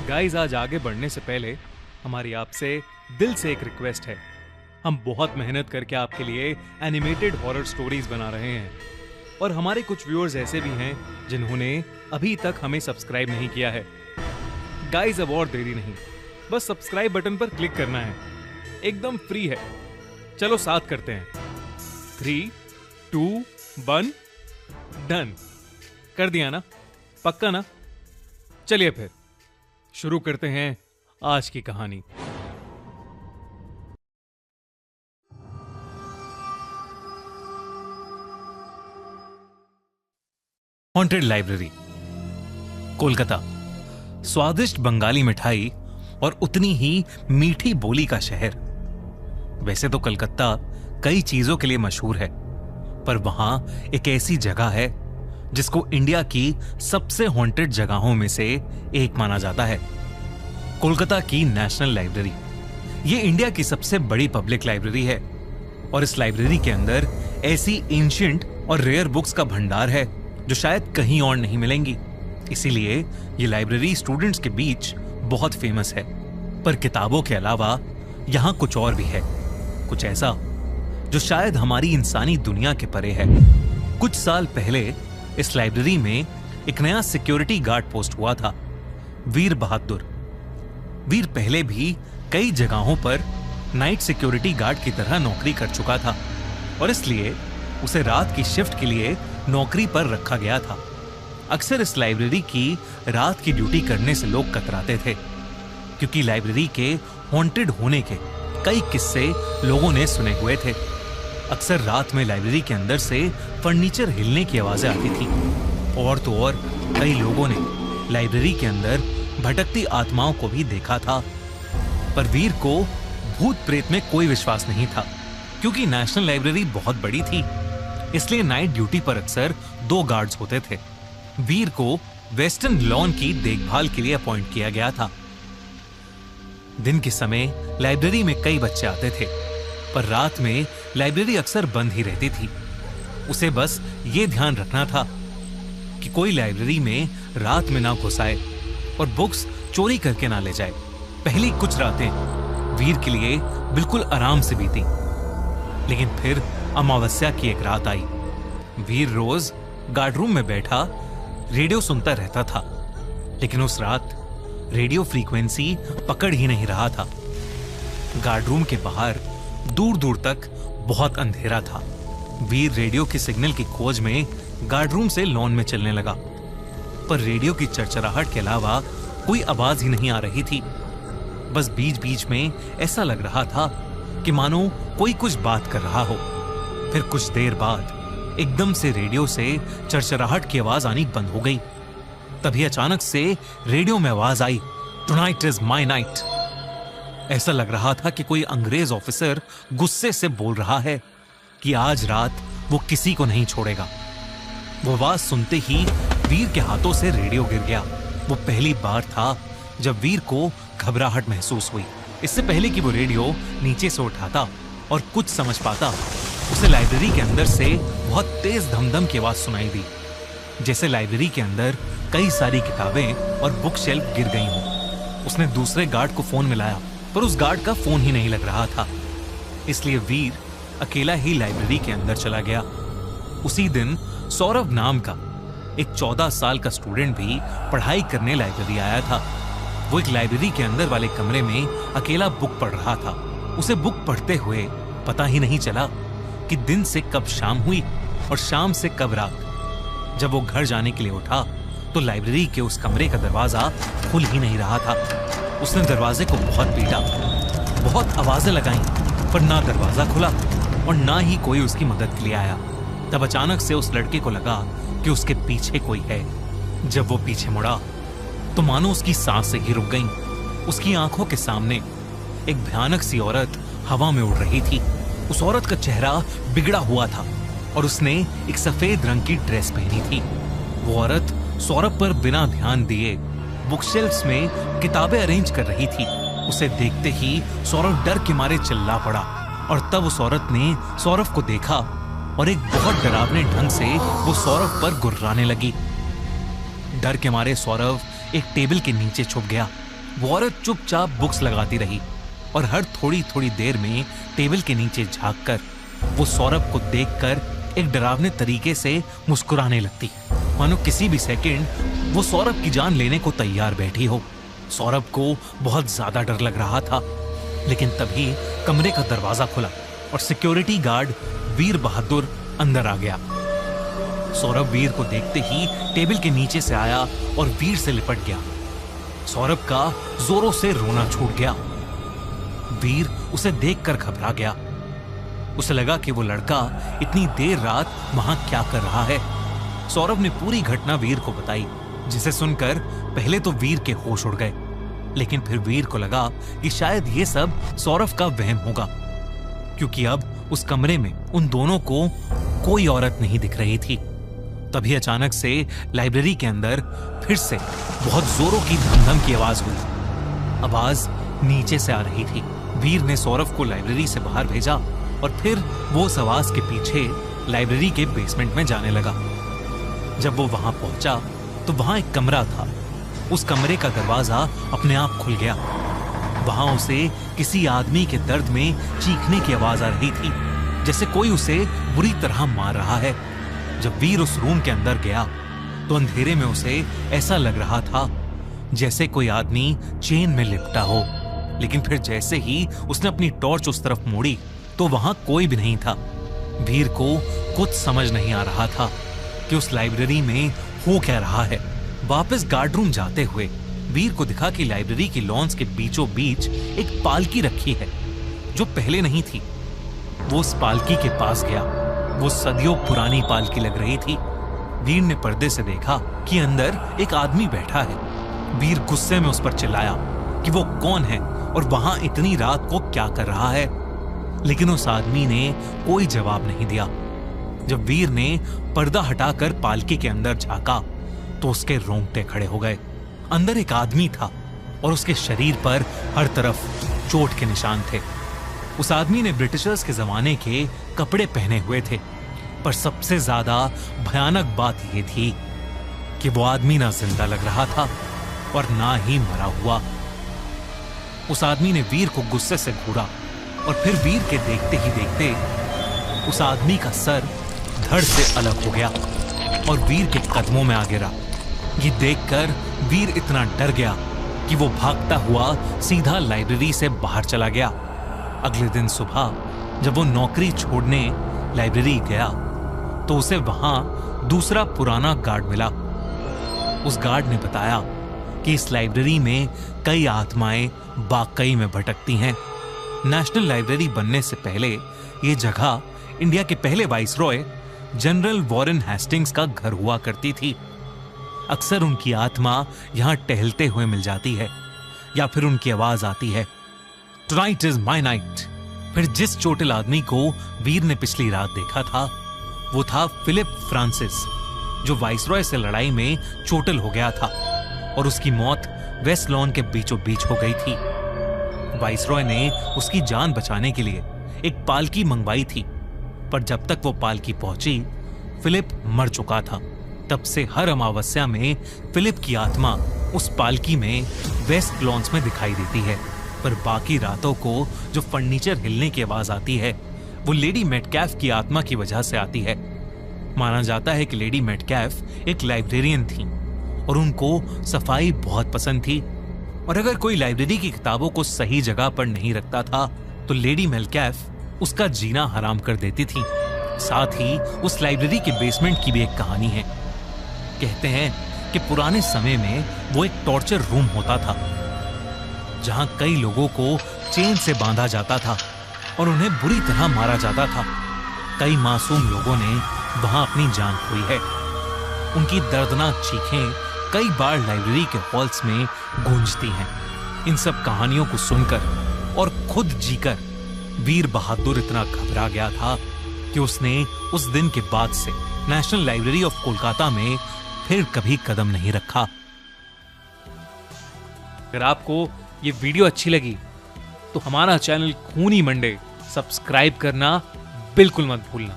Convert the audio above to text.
Guys, आज आगे बढ़ने से पहले हमारी आपसे दिल से एक रिक्वेस्ट है। हम बहुत मेहनत करके आपके लिए एनिमेटेड हॉरर स्टोरीज बना रहे हैं और हमारे कुछ व्यूअर्स ऐसे भी हैं जिन्होंने अभी तक हमें सब्सक्राइब नहीं किया है। गाइस, अब और देरी नहीं, बस सब्सक्राइब बटन पर क्लिक करना है, एकदम फ्री है। चलो साथ करते हैं। 3, 2, 1 डन। कर दिया ना? पक्का ना? चलिए फिर शुरू करते हैं आज की कहानी। Haunted library, Kolkata. स्वादिष्ट बंगाली मिठाई और उतनी ही मीठी बोली का शहर। वैसे तो कलकत्ता कई चीजों के लिए मशहूर है, पर वहां एक ऐसी जगह है जिसको इंडिया की सबसे हॉन्टेड जगहों में से एक माना जाता है। कोलकाता की नेशनल लाइब्रेरी। ये इंडिया की सबसे बड़ी पब्लिक लाइब्रेरी है और इस लाइब्रेरी के अंदर ऐसी एंशिएंट और रेयर बुक्स का भंडार है जो शायद कहीं और नहीं मिलेंगी। इसीलिए ये लाइब्रेरी स्टूडेंट्स के बीच बहुत फेमस है। पर किताबों के अलावा यहां कुछ और भी है, कुछ ऐसा जो शायद हमारी इंसानी दुनिया के परे है। कुछ साल पहले इस लाइब्रेरी में एक नया सिक्योरिटी गार्ड पोस्ट हुआ था, वीर बहादुर। वीर पहले भी कई जगहों पर नाइट सिक्योरिटी गार्ड की तरह नौकरी कर चुका था और इसलिए उसे रात की शिफ्ट के लिए नौकरी पर रखा गया था। अक्सर इस लाइब्रेरी की रात की ड्यूटी करने से लोग कतराते थे, क्योंकि लाइब्रेरी के हॉन्टेड होने के कई किस्से लोगों ने सुने हुए थे। अक्सर रात में लाइब्रेरी के अंदर से फर्नीचर हिलने की आवाजें आती थी और तो और कई लोगों ने लाइब्रेरी के अंदर भटकती आत्माओं को भी देखा था। पर वीर को भूत प्रेत में कोई विश्वास नहीं था, क्योंकि नेशनल लाइब्रेरी बहुत बड़ी थी। इसलिए नाइट ड्यूटी पर अक्सर 2 गार्ड्स होते थे। वीर को वेस्टर्न लॉन की देखभाल के लिए अपॉइंट किया गया था। दिन के समय लाइब्रेरी में कई बच्चे आते थे, पर रात में लाइब्रेरी अक्सर बंद ही रहती थी। उसे बस ये ध्यान रखना था कि कोई लाइब्रेरी में रात में ना घुस आए और बुक्स चोरी करके ना ले जाए। पहली कुछ रातें वीर के लिए बिल्कुल आराम से बीती, लेकिन फिर अमावस्या की एक रात आई। वीर रोज गार्ड रूम में बैठा रेडियो सुनता रहता था, लेकिन उस रात रेडियो फ्रीक्वेंसी पकड़ ही नहीं रहा था। गार्ड रूम के बाहर दूर दूर तक बहुत अंधेरा था। वीर रेडियो के सिग्नल की खोज में गार्ड रूम से लॉन में चलने लगा, पर रेडियो की चरचराहट के अलावा कोई आवाज ही नहीं आ रही थी। बस बीच बीच में ऐसा लग रहा था कि मानो कोई कुछ बात कर रहा हो। फिर कुछ देर बाद एकदम से रेडियो से चरचराहट की आवाज आनी बंद हो गई। तभी अचानक से रेडियो में आवाज आई, टुनाइट इज माय नाइट। ऐसा लग रहा था कि कोई अंग्रेज ऑफिसर गुस्से से बोल रहा है कि आज रात वो किसी को नहीं छोड़ेगा। वो आवाज सुनते ही वीर के हाथों से रेडियो गिर गया। वो पहली बार था जब वीर को घबराहट महसूस हुई। इससे पहले कि वो रेडियो नीचे से उठाता और कुछ समझ पाता, उसे लाइब्रेरी के अंदर से बहुत तेज धमधम की आवाज सुनाई दी, जैसे लाइब्रेरी के अंदर कई सारी किताबें और बुक शेल्फ गिर गई हों। उसने दूसरे गार्ड को फोन मिलाया, पर उस गार्ड का फोन ही नहीं लग रहा था। इसलिए वीर अकेला ही लाइब्रेरी के अंदर चला गया। उसी दिन सौरभ नाम का एक 14 साल का स्टूडेंट भी पढ़ाई करने लाइब्रेरी आया था। वो एक लाइब्रेरी के अंदर वाले कमरे में अकेला बुक पढ़ रहा था। उसे बुक पढ़ते हुए पता ही नहीं चला कि दिन से कब शाम हुई और शाम से कब रात। जब वो घर जाने के लिए उठा तो लाइब्रेरी के उस कमरे का दरवाजा खुल ही नहीं रहा था। उसने दरवाजे को बहुत पीटा, बहुत आवाजें लगाईं, पर ना दरवाजा खुला और ना ही कोई उसकी मदद के लिए आया। तब अचानक से उस लड़के को लगा कि उसके पीछे कोई है। जब वो पीछे मुड़ा तो मानो उसकी सांसें ही रुक गईं। उसकी आंखों के सामने एक भयानक सी औरत हवा में उड़ रही थी। उस औरत का चेहरा बिगड़ा हुआ था और उसने एक सफेद रंग की ड्रेस पहनी थी। वो औरत सौरभ पर बिना ध्यान दिए बुकशेल्फ्स में किताबें अरेंज कर रही थी। उसे देखते ही सौरभ डर के मारे चिल्ला पड़ा और तब उस औरत ने सौरभ को देखा और एक बहुत डरावने ढंग से वो सौरभ पर गुर्राने लगी। डर के मारे सौरभ एक टेबल के नीचे छुप गया वो औरत चुपचाप बुक्स लगाती रही और हर थोड़ी थोड़ी देर में टेबल के नीचे झांककर वो सौरभ को देखकर एक डरावने तरीके से मुस्कुराने लगती, मानो किसी भी सेकंड वो सौरभ की जान लेने को तैयार बैठी हो। सौरभ को बहुत ज्यादा डर लग रहा था, लेकिन तभी कमरे का दरवाजा खुला और सिक्योरिटी गार्ड वीर बहादुर अंदर आ गया। सौरभ वीर को देखते ही टेबल के नीचे से आया और वीर से लिपट गया। सौरभ का जोरों से रोना छूट गया। वीर उसे देखकर घबरा गया। उसे लगा कि वो लड़का इतनी देर रात वहां क्या कर रहा है। सौरभ ने पूरी घटना वीर को बताई, जिसे सुनकर पहले तो वीर के होश उड़ गए, लेकिन फिर वीर को लगा कि शायद ये सब सौरभ का वहम होगा, क्योंकि अब उस कमरे में उन दोनों को कोई औरत नहीं दिख रही थी। तभी अचानक से लाइब्रेरी के अंदर फिर से बहुत जोरों की धमधम की आवाज हुई। आवाज नीचे से आ रही थी। वीर ने सौरभ को लाइब्रेरी से बाहर भेजा और फिर वो उस आवाज के पीछे लाइब्रेरी के बेसमेंट में जाने लगा। जब वो वहां पहुंचा तो वहां एक कमरा था। उस कमरे का दरवाजा अपने आप खुल गया। वहां उसे किसी आदमी के दर्द में चीखने की आवाज आ रही थी, जैसे कोई उसे बुरी तरह मार रहा है। जब वीर उस रूम के अंदर गया तो अंधेरे में उसे ऐसा लग रहा था जैसे कोई आदमी चेन में लिपटा हो, लेकिन फिर जैसे ही उसने अपनी टॉर्च उस तरफ मोड़ी तो वहां कोई भी नहीं था। वीर को कुछ समझ नहीं आ रहा था कि उस लाइब्रेरी में हो क्या रहा है। वापस गार्ड रूम जाते हुए वीर को दिखा कि लाइब्रेरी की लॉन्स के बीचों बीच एक पालकी रखी है, जो पहले नहीं थी। वो उस पालकी के पास गया। वो सदियों पुरानी पालकी लग रही थी। वीर ने पर्दे से देखा कि अंदर एक आदमी बैठा है। वीर गुस्से में उस पर चिल्लाया कि वो कौन है और वहां इतनी रात को क्या कर रहा है, लेकिन उस आदमी ने कोई जवाब नहीं दिया। जब वीर ने पर्दा हटाकर पालकी के अंदर झांका तो उसके रोंगटे खड़े हो गए। अंदर एक आदमी था और उसके शरीर पर हर तरफ चोट के निशान थे। उस आदमी ने ब्रिटिशर्स के जमाने के कपड़े पहने हुए थे, पर सबसे ज्यादा भयानक बात यह थी कि वो आदमी ना जिंदा लग रहा था और ना ही मरा हुआ। उस आदमी ने वीर को गुस्से से घूरा और फिर वीर के देखते ही देखते उस आदमी का सर धड़ से अलग हो गया और वीर के कदमों में आ गिरा। ये देखकर वीर इतना डर गया कि वो भागता हुआ सीधा लाइब्रेरी से बाहर चला गया। अगले दिन सुबह जब वो नौकरी छोड़ने लाइब्रेरी गया तो उसे वहां दूसरा पुराना गार्ड मिला। उस गार्ड ने बताया कि इस लाइब्रेरी में कई आत्माएं वाकई में भटकती हैं। नेशनल लाइब्रेरी बनने से पहले ये जगह इंडिया के पहले वाइसरॉय जनरल वॉरेन हेस्टिंग्स का घर हुआ करती थी। अक्सर उनकी आत्मा यहां टहलते हुए मिल जाती है या फिर उनकी आवाज आती है, टुनाइट इज माय नाइट। फिर जिस चोटिल आदमी को वीर ने पिछली रात देखा था वो था फिलिप फ्रांसिस, जो वाइसरॉय से लड़ाई में चोटिल हो गया था और उसकी मौत वेस्ट लॉन के बीचों बीच हो गई थी। वाइसरॉय ने उसकी जान बचाने के लिए एक पालकी मंगवाई थी, पर जब तक वो पालकी पहुंची फिलिप मर चुका था। तब से हर अमावस्या में फिलिप की आत्मा उस पालकी में वेस्ट लॉन्स में दिखाई देती है, पर बाकी रातों को जो फर्नीचर हिलने की आवाज आती है वो लेडी मेटकैफ की आत्मा की वजह से आती है। माना जाता है कि लेडी मेटकैफ एक लाइब्रेरियन थी और उनको सफाई बहुत पसंद थी, और अगर कोई लाइब्रेरी की किताबों को सही जगह पर नहीं रखता था तो लेडी मेटकैफ उसका जीना हराम कर देती थी। साथ ही उस लाइब्रेरी के बेसमेंट की भी एक कहानी है। कहते हैं कि पुराने समय में वो एक टॉर्चर रूम होता था, जहां कई लोगों को चेन से बांधा जाता था और उन्हें बुरी तरह मारा जाता था। कई मासूम लोगों ने वहां अपनी जान खोई है। उनकी दर्दनाक चीखें कई बार लाइब्रेरी के हॉल्स में गूंजती हैं। इन सब कहानियों को सुनकर और खुद जीकर वीर बहादुर इतना घबरा गया था कि उसने उस दिन के बाद से नेशनल लाइब्रेरी ऑफ कोलकाता में फिर कभी कदम नहीं रखा। अगर आपको ये वीडियो अच्छी लगी तो हमारा चैनल खूनी मंडे सब्सक्राइब करना बिल्कुल मत भूलना।